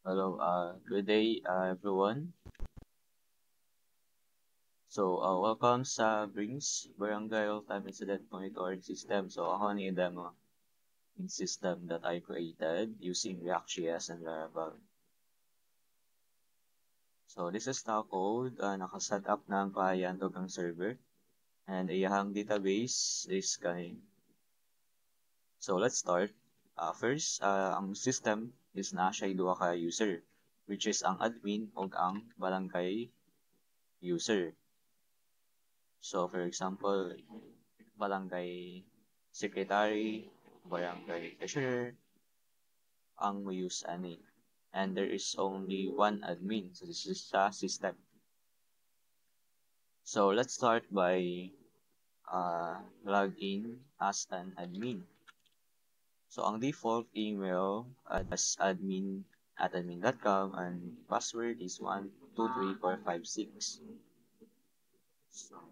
Hello, good day, everyone. Welcome sa Brings Barangay All-Time Incident Monitoring System. So, ako ni demo yung system that I created using React.js and Laravel. So, this is the code nakaset up ng client o ng server. And iyahang database is kani. So, let's start. First, ang system is na siya duha ka user, which is ang admin o ang barangay user. So, for example, barangay secretary, barangay treasurer, ang mo use ani. And there is only one admin. So, this is the system. So, let's start by log in as an admin. So, ang default email as admin@admin.com and password is 123456. So,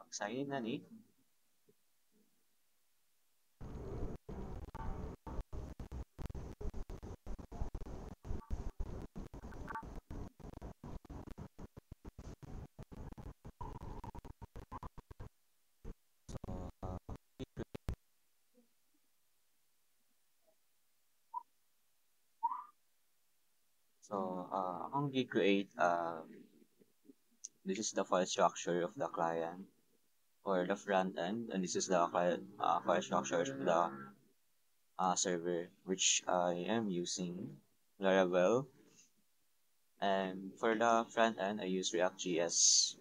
pag-sign in na ni, akong gi-create, this is the file structure of the client or the front end, and this is the client file structure of the server, which I am using Laravel. And for the front end, I use React.js.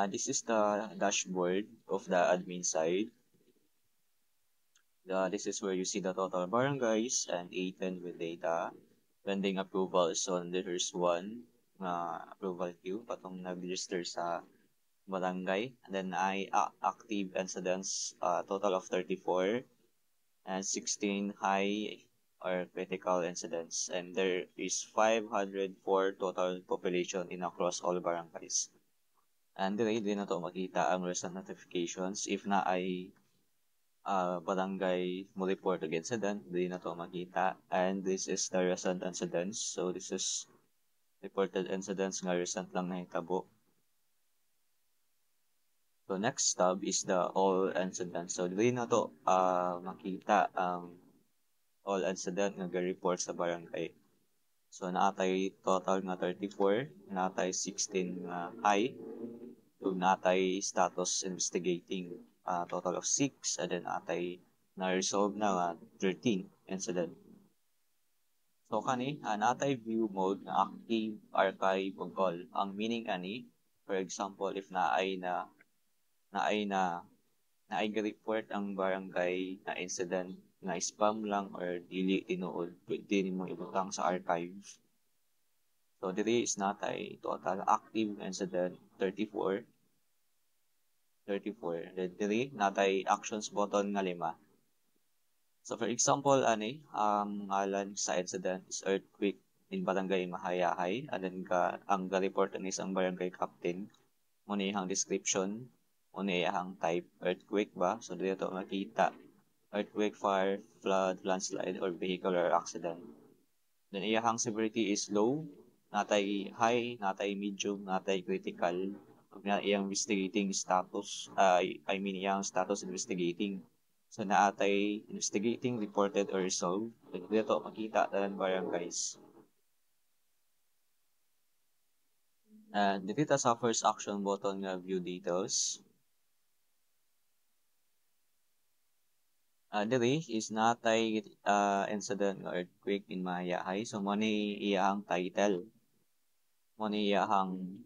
This is the dashboard of the admin side. This is where you see the total barangays and 810 with data. Pending approval, so there's one approval queue patong nag-register sa barangay. And then active incidents, total of 34 and 16 high or critical incidents. And there is 504 total population in across all barangays. And di na to makita ang recent notifications if na ay barangay mo report of incident, di na to makita. And this is the recent incidents. So this is reported incidents nga recent lang nahitabo. So next tab is the all incidents. So di na to makita ang all incident nga ga-report sa barangay. So naatay total nga 34, naatay 16 nga high, ug naatay status investigating, total of 6, and then naatay na-resolve na nga 13 incident. So kani naatay view mode nga active, archive, ug all. Ang meaning ani, for example, if naay ga-report ang barangay na incident na spam lang or dili tinuod, pwede nimo ibutang sa archive. So diri is natay total active incident 34. Then diri natay actions button nga 5. So for example ani ngalan sa incident is earthquake in barangay Mahayahay, and then ang ga-report ni isang barangay captain mo ni ihang description, mo ni ihang type earthquake ba. So dito makita earthquake, fire, flood, landslide, or vehicular accident. Then iyahang severity is low, natay high, natay medium, natay critical. Ug na iyang investigating status, I mean iyang status investigating. So naatay investigating, reported, or resolved. Then dito makita tanan barangays. And dito sa first action button nga view details. Diri is natay incident nga earthquake in Mahayahay. So mo ni iyang title. Mo ni iyang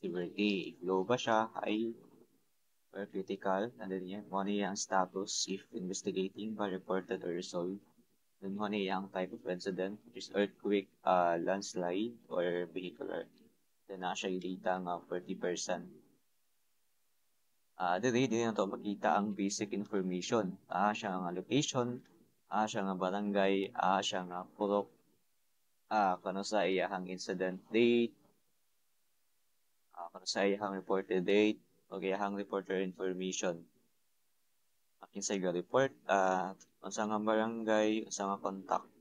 severity. If low ba siya, high, or critical. And then yan, mo ni iyang status if investigating ba, reported, or resolved. Then mo ni iyang type of incident, which is earthquake, landslide, or vehicular. Then na siya yung data nga 40%. Diri na to makita ang basic information. Siya nga location, siya nga barangay, siya nga purok, kano sa iyahang incident date, kano sa iyahang reported date, o iyahang reporter information. inside the report, unsa nga barangay, unsa nga contact.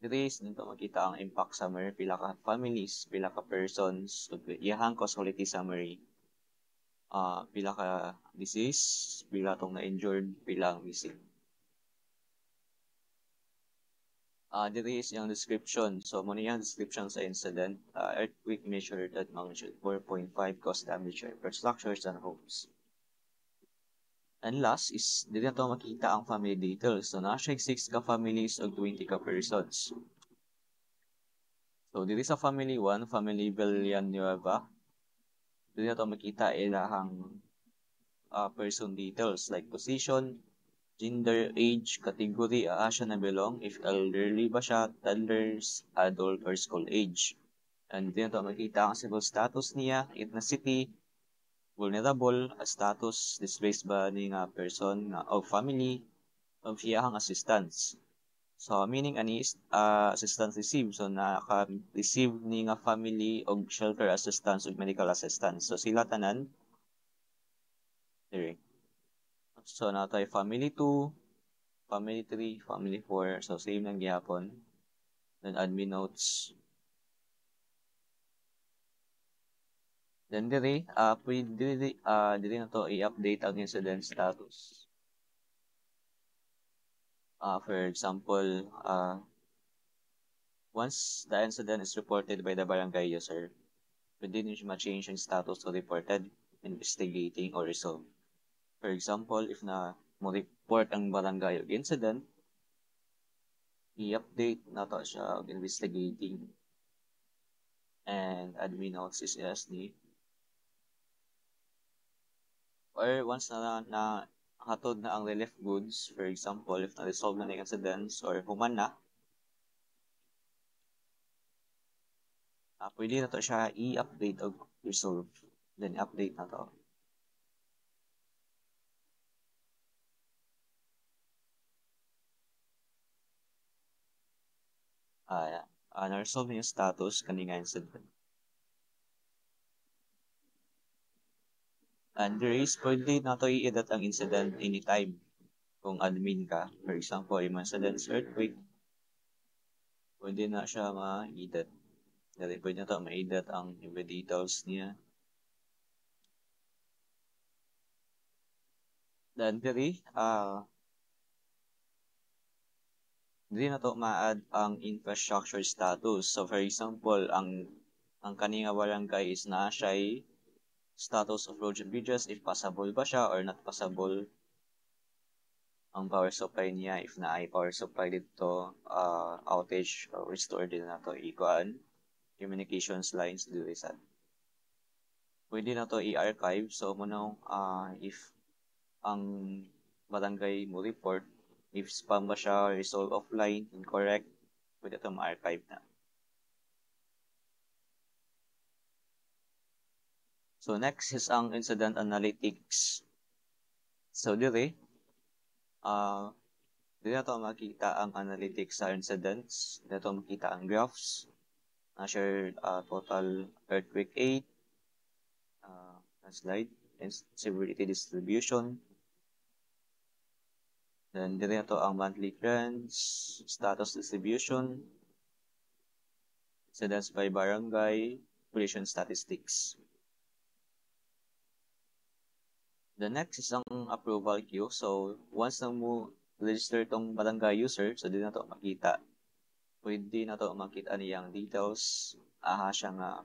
Diri is dito makita ang impact summary, pila ka families, pila ka persons, ug iyahang causality summary. Pila ka disease, pila tong na-injured, pila ang missing. Diri is yung description. So, muna yung description sa incident. Earthquake measured at magnitude 4.5 caused damage to infrastructures and homes. And last is, dito na ito makita ang family details. So, nasa 6 ka families o 20 ka persons. So, dito sa family 1, family Villanueva, dito na ito makita ilahang person details like position, gender, age, category, siya na belong, if elderly ba siya, toddlers, adult, or school age. And dito makita ang civil status niya, ethnicity, vulnerable, status, displaced ba ni nga person nga o family, of iyahang assistance. So, meaning ani is assistance received. So, naka-receive ni nga family og shelter assistance ug medical assistance. So, sila tanan, dire. So, natay family 2, family 3, family 4. So, same lang gihapon. Then, admin notes. Then, pwede na to i-update ang incident status. For example, once the incident is reported by the barangay user, pwede nyo siya ma-change yung status to reported, investigating, or resolved. For example, if na mo report ang barangay og incident, i-update na to siya og investigating and admin notes is ni. Or once na hatod na ang relief goods, for example, if na-resolve na ng incidents or human na, pwede na to siya i-update o resolve. Then, update na to. Na-resolve yung status kanina incident. And there is pwede na to i-edit ang incident anytime kung admin ka. For example, yung incident earthquake, pwede na siya ma-edit. Dali, pwede na to ma-edit ang details niya. Then, diri na to ma-add ang infrastructure status. So, for example, ang kaninga barangay is na siya status of roads and bridges, if possible ba siya or not possible ang power supply niya, if na ay power supply dito, outage or restore din na to ikuan communications lines dito sa. Pwede na to i-archive. So, muna if ang barangay mo report, if spam ba siya, resolve offline, incorrect, pwede ito ma-archive na. So, next is ang incident analytics. So, dire na ito makita ang analytics sa incidents. Dito makita ang graphs. Na-share total earthquake 8, slide, and severity distribution. Then, dire na ito ang monthly trends, status distribution, incidents by barangay, population statistics. The next is ang approval queue. So, once na mo register tong barangay user, so di na to makita. Pwede na to makita niyang details. Siya nga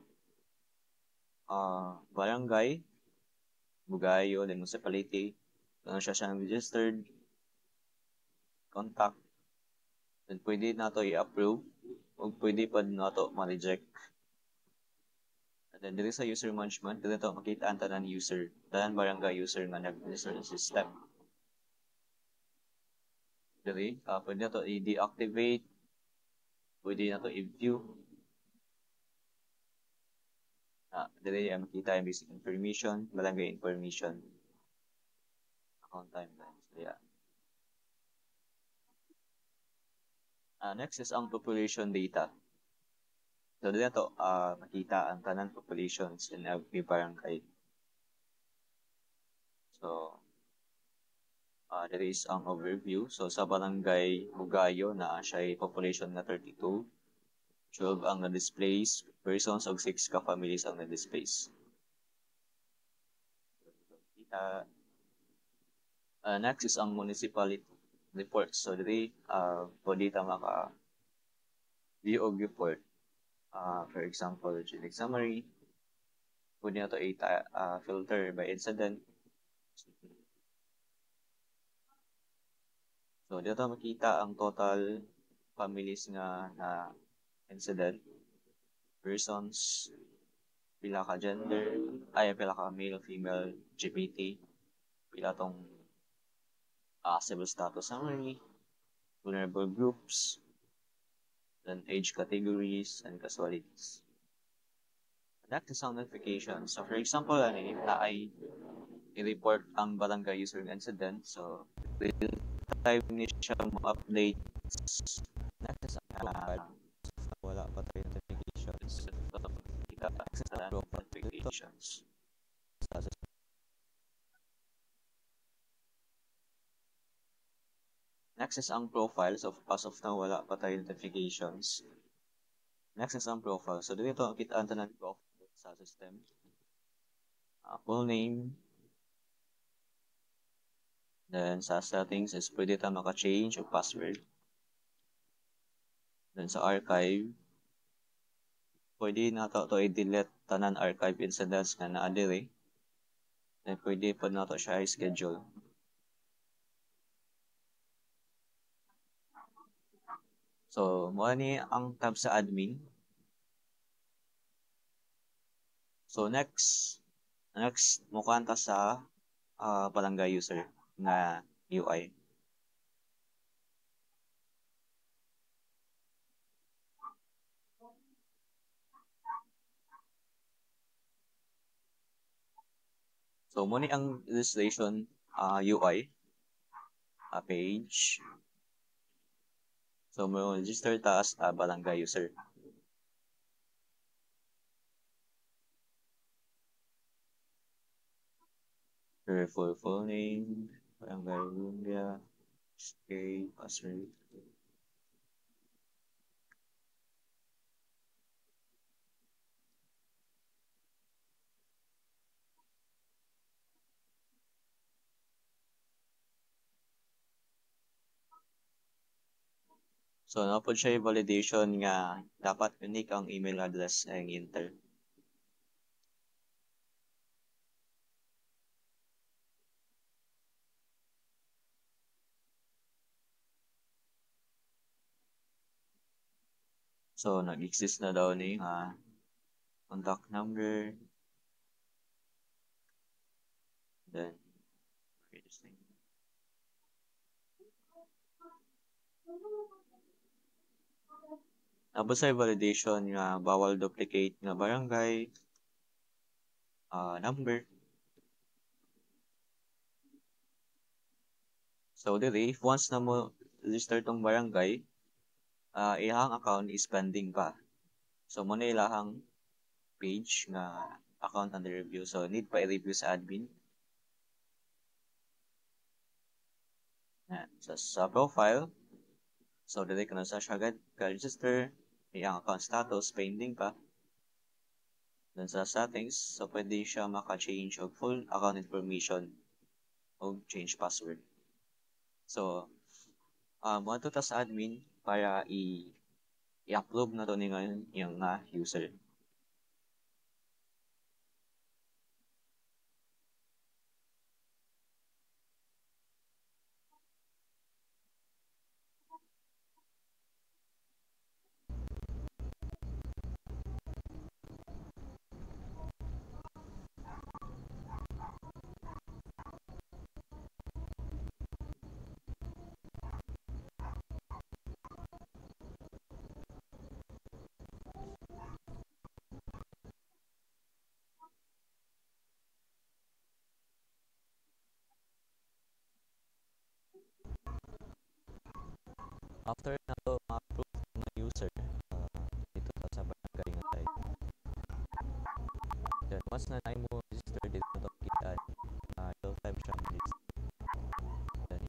barangay, bugayo, then municipality. Kung siya siyang registered, contact. Then pwede na to i-approve. O pwede pa na to ma-reject. And then dito sa user management, dito to makita ang tanan user, tanan barangay user nga nag-register ng system. Dili, pwede na to i-deactivate, pwede na to i-view. Dili makita yung basic information, barangay information, account timeline. So, yeah. Next is ang population data. So, dito na to makita ang tanan populations in every barangay. So, There is ang overview. So sa barangay Bugayo na siya ay population na 32, 12 ang na-displace persons ug 6 ka families ang na-displace. Next is ang municipality report. So diri pwede ta maka view og report. For example, generic summary. Pwede na to filter by incident. So dito makita ang total families nga na incident, persons, pila ka gender, pila ka male, female, LGBT, pila tong civil status summary, vulnerable groups, then age categories and casualties. Next is ang notification. So for example, if na ay i-report ang barangay user incident, so real time ni siya mo-update. Next is wala pa tayo notifications. Kita sa notifications. Next is ang profile. So as of now, wala pa tayo notifications. Next is ang profile. So dito kita ang tanan profile sa system. Full name. Then sa settings is pwede ta maka-change o password. Then sa archive, pwede na to i-delete tanan archive incidents nga naa diri. Then pwede pa na to siya i-schedule. So, mo ni ang tab sa admin. So next mo kanta sa barangay user na UI. So mo ni ang registration UI page. So mo register ta as barangay user. Your full name, barangay Lumbia, okay, password. So napod siya validation nga dapat unique ang email address ang enter. So nag-exist na daw ni contact number. Then tapos ay validation nga bawal duplicate nga barangay number. So diri if once na mo register tong barangay, ilahang account is pending pa. So mo na ilahang page nga account under review. So need pa i-review sa admin. So sa profile, so dili ka na sa siya ka-register, iyang account status pending pa. Then sa settings, so pwede siya maka-change og full account information o change password. So, mo ta sa admin para i-upload na to ni ngayon yung user. After na to ma-approve ng user, dito sa barangay nga tayo. Then once na mo register dito to kita real time siya register. Then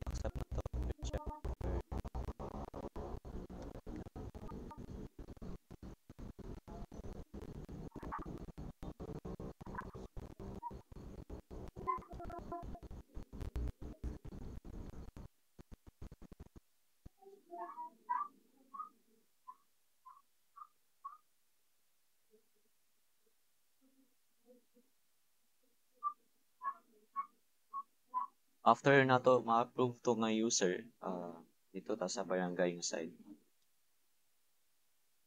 After na to, ma-approve to nga user, dito ta sa barangay yung side.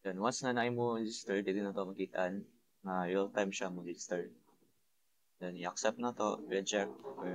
Then once na mo register, dito na to makitaan na real time siya mo register. Then i-accept na to, reject, or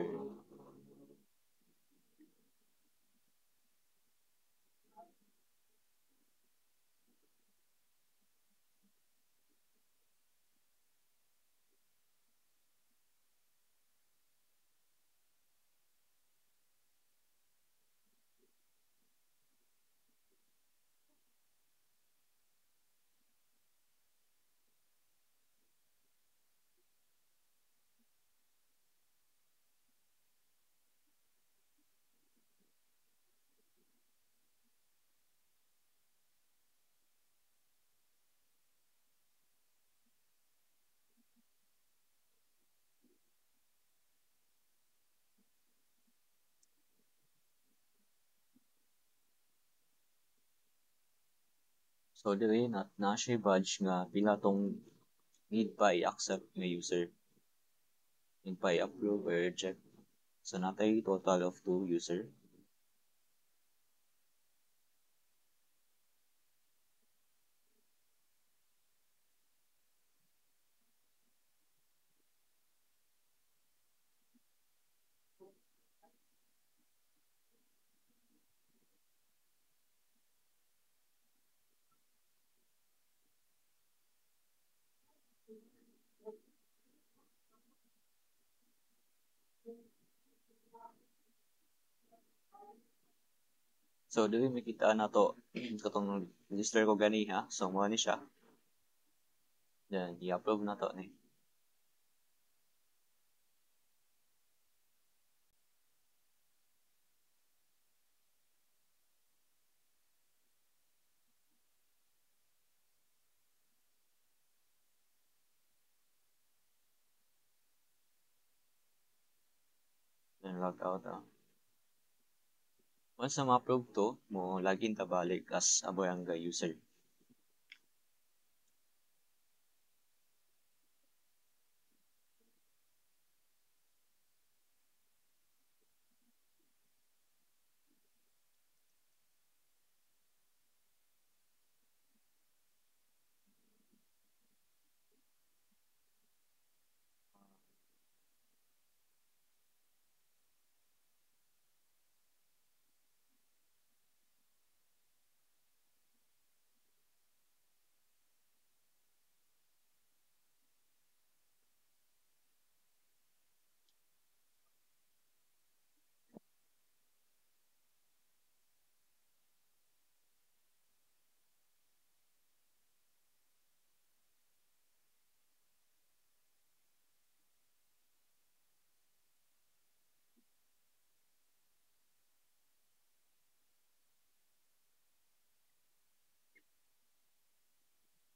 so dili na siya badge nga pila tong need pa i-accept nga user. Need pa i-approve or reject. So natay total of 2 user. So dili makita na to katong register ko gani ha. So mo ni siya. Then i-approve na to ni. Then log out ah. Once na ma-approve to, mo login ta balik as a barangay user.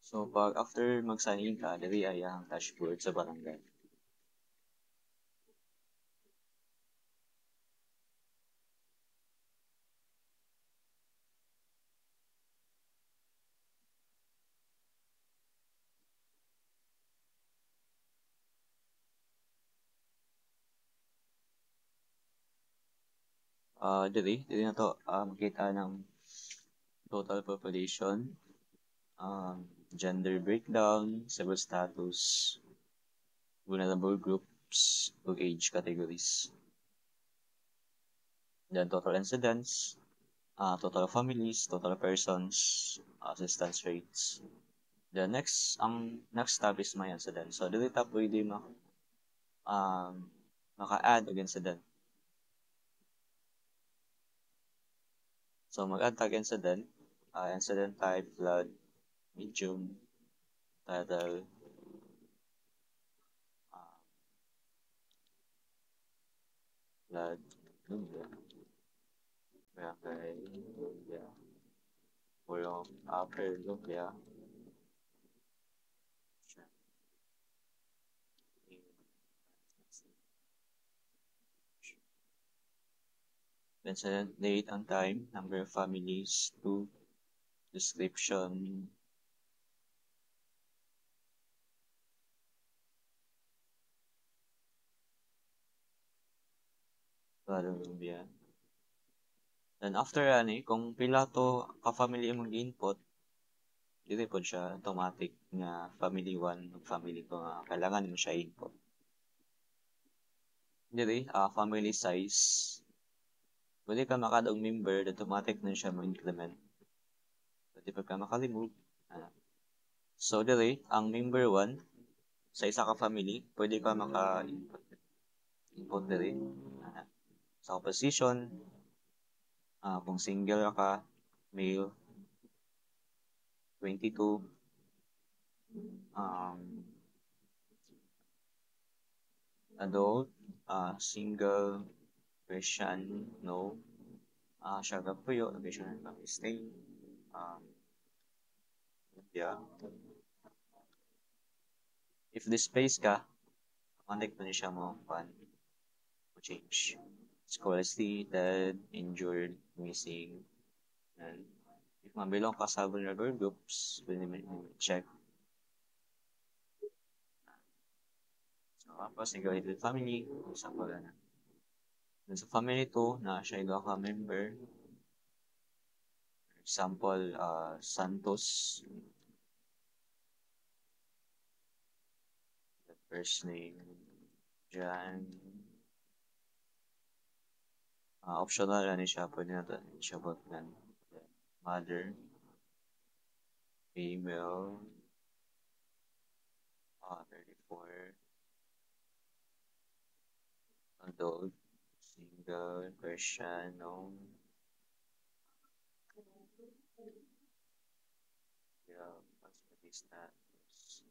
So pag after mag-sign in ka, dili ay ang dashboard sa barangay. Dili na to makita ng total population, gender breakdown, civil status, vulnerable groups, ug age categories. Then total incidents, total families, total persons, assistance rates. The next tab is my incident. So dili ta pwede um, maka-add og incident. So mag-add tag incident, incident type, flood, medium, tidal, uh, flood, barangay, yeah, pulong, upper, yeah, incident date and time, number of families, to description, Columbia. Then after ani, kung pila to ka-family imong gi-input, dili pod siya automatic nga family 1 ug family 2 nga kailangan mo siya input. Dili, family size. Pwede ka maka og member, automatic na siya mo increment. Pwede pa ka maka-remove. So dili, ang member 1 sa isa ka family, pwede ka maka-input. Input dili. Sa position, kung single ka, male, 22, adult, single, Christian, no. Siya puyo, location ng stay. Yeah. If displaced ka, connect na siya mo pan mo change. Scholastic, dead, injured, missing. And if mabilong ka sa vulnerable groups, pwede mo check. So, tapos, negative family, isa pa na. Then sa family 2, na siya ilo ka member. Example, Santos. The first name, Jan. Optional na siya, pwede na siya bot na. Mother, female, 34, adult, single, Christian, no. Yeah, what's the status?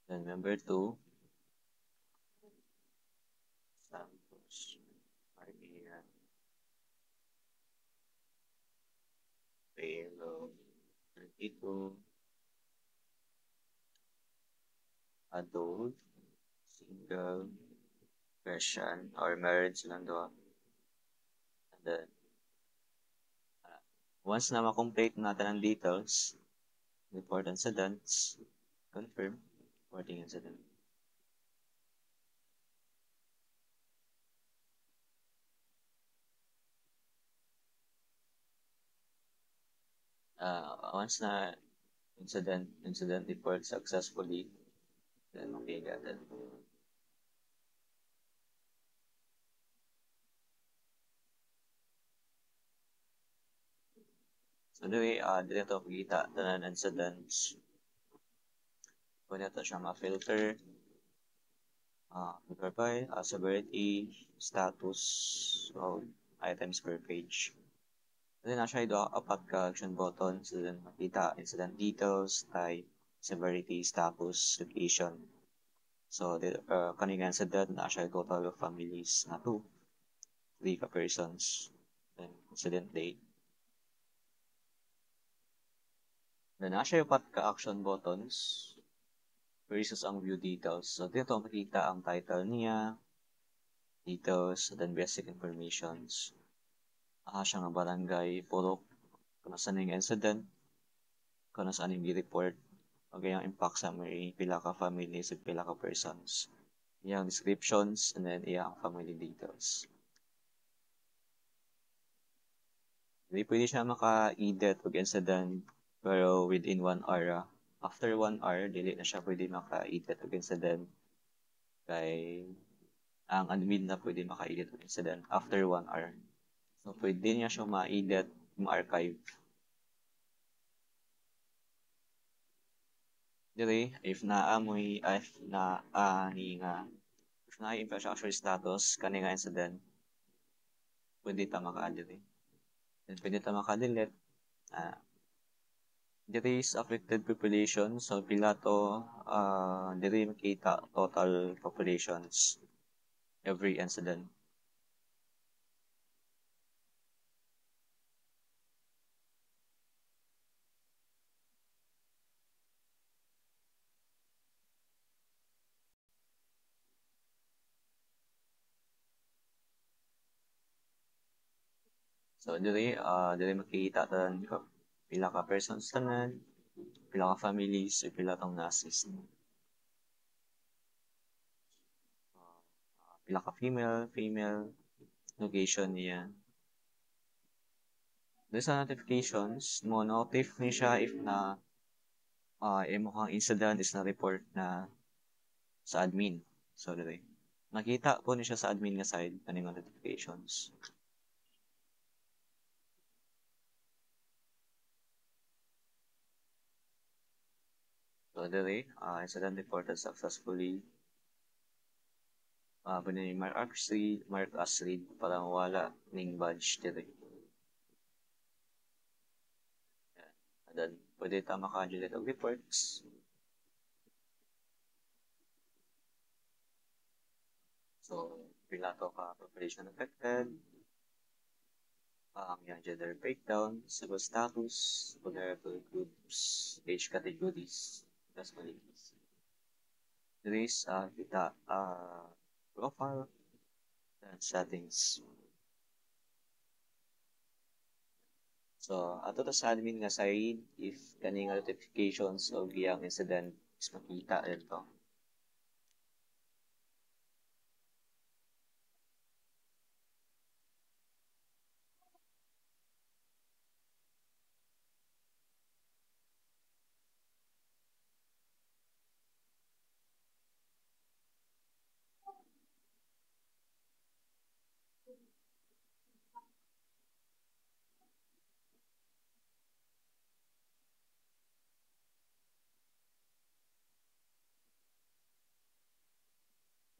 Then number 2, Santos, Maria, Pelo, 32, adult, single, Christian, or married silang doon. And then, once na ma-complete natin ang details, report incidents, confirm, reporting incident. Once na incident report successfully, then okay, got it. So anyway, dito makikita tanan incidents. Pwede ito siya ma-filter. Provide severity, status, of items per page. And then siya ito apat ka action buttons. So then makita incident details, type, severity, status, location. So the kaning incident na siya total of families na 2, 3 ka persons. Then incident date. Then siya yung ka action buttons versus ang view details. So dito makita ang title niya, details, then basic informations. Siya nga barangay, purok, kung saan yung incident, kung saan yung report, okay yung impact sa may pila ka families at pila ka persons. Yung descriptions, and then yung family details. Hindi pwede siya maka-edit o incident pero within 1 hour. After 1 hour, dili na siya pwede maka-edit o incident. Kay ang admin na pwede maka-edit o incident after 1 hour. So pwede niya siya ma-edit, ma-archive. Dili, if naamoy, if infrastructure status, kani nga incident, pwede ta maka-delete. Then pwede ta maka-delete. Diri is affected population, so pila to, diri makita total populations every incident. So diri makikita tanan pila ka persons tanan, pila ka families, pila tong na-assist. Pila ka female, location niya. Doon sa notifications, mo notif ni siya if na imo kang incident is na report na sa admin. So, dili. Nakita po ni siya sa admin nga side kaning notifications. So, dili, incident reported successfully. Pwede ni mark as read para mawala ning badge dili. And then, pwede ta maka-delete og reports. So, pila to ka population affected, yung gender breakdown, civil status, vulnerable groups, age categories, nationalities. Race, kita, profile, and settings. So, ato to sa admin nga side, if kaning notifications o giyang incident is makita dito.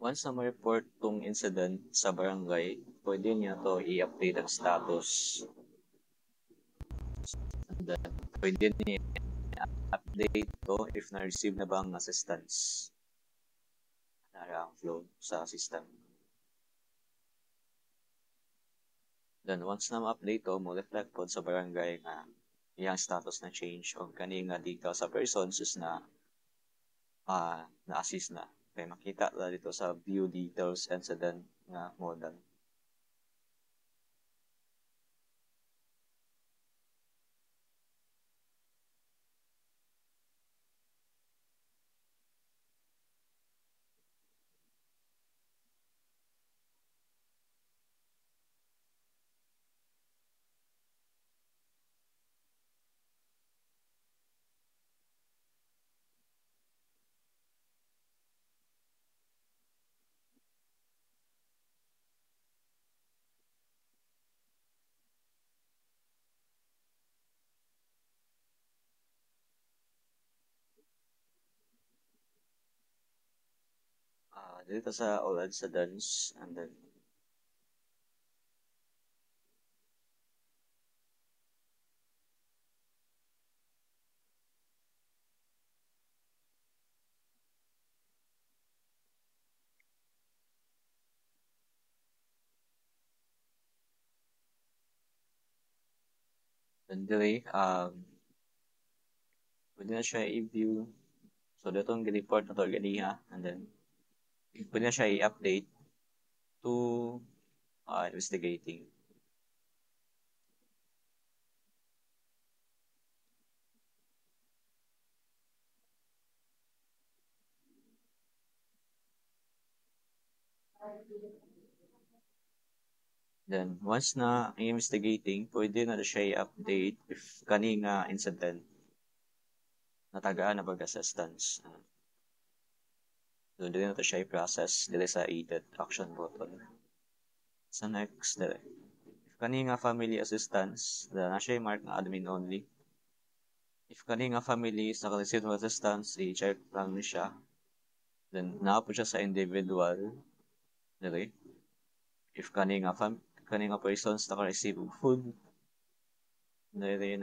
Once na ma-report tong incident sa barangay, pwede niya to i-update ang status. And then, pwede niya update to if na-receive na bang assistance na ang flow sa system. Then, once na ma-update to, mo reflect po sa barangay nga iyang status na change o kani nga detail sa persons is na na-assist na. Kaya makita na dito sa view details incident nga model. Dito sa all incidents and then delay, pwede na siya i-view. So, dito ang report na to ganiha and then pwede na siya i-update to investigating. Then, once na investigating, pwede na siya i-update if kani nga incident natagaan na pag-assistance. So, dili na to siya i-process dili sa aided action button. Sa next, dili. If kani nga family assistance, na siya i-mark na admin only. If kani nga family is naka-receive ng assistance, i-check lang ni siya. Then, naapo siya sa individual. Dili. If kani nga persons naka-receive og food, dili